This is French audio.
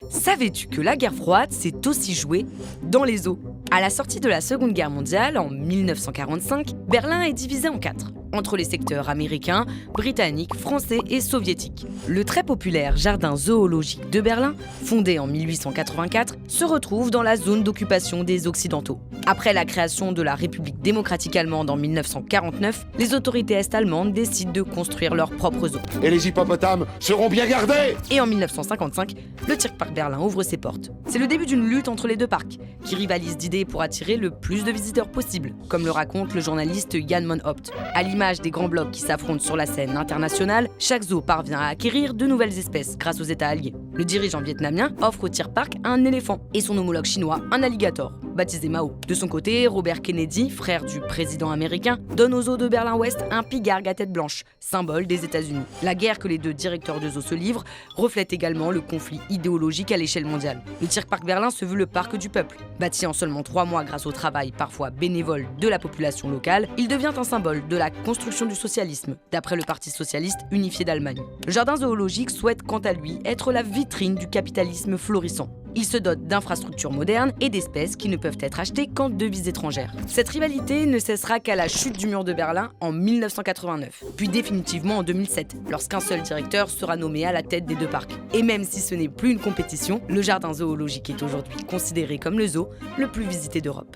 Savais-tu que la guerre froide s'est aussi jouée dans les zoos? À la sortie de la Seconde Guerre mondiale, en 1945, Berlin est divisé en 4, entre les secteurs américains, britanniques, français et soviétiques. Le très populaire jardin zoologique de Berlin, fondé en 1884, se retrouve dans la zone d'occupation des Occidentaux. Après la création de la République démocratique allemande en 1949, les autorités est-allemandes décident de construire leur propre zoo. Et les hippopotames seront bien gardés! Et en 1955, le Tierpark Berlin ouvre ses portes. C'est le début d'une lutte entre les deux parcs, qui rivalisent d'idées pour attirer le plus de visiteurs possible, comme le raconte le journaliste Jan Monhopt. À l'image des grands blocs qui s'affrontent sur la scène internationale, chaque zoo parvient à acquérir de nouvelles espèces grâce aux États alliés. Le dirigeant vietnamien offre au Tierpark un éléphant et son homologue chinois un alligator, baptisé Mao. De son côté, Robert Kennedy, frère du président américain, donne aux zoos de Berlin-Ouest un pigargue à tête blanche, symbole des États-Unis. La guerre que les deux directeurs de zoos se livrent reflète également le conflit idéologique à l'échelle mondiale. Le Tierpark Berlin se veut le parc du peuple. Bâti en seulement 3 mois grâce au travail parfois bénévole de la population locale, il devient un symbole de la construction du socialisme, d'après le Parti socialiste unifié d'Allemagne. Le jardin zoologique souhaite quant à lui être la vitrine du capitalisme florissant. Il se dote d'infrastructures modernes et d'espèces qui ne peuvent être achetées qu'en devises étrangères. Cette rivalité ne cessera qu'à la chute du mur de Berlin en 1989, puis définitivement en 2007, lorsqu'un seul directeur sera nommé à la tête des deux parcs. Et même si ce n'est plus une compétition, le jardin zoologique est aujourd'hui considéré comme le zoo le plus visité d'Europe.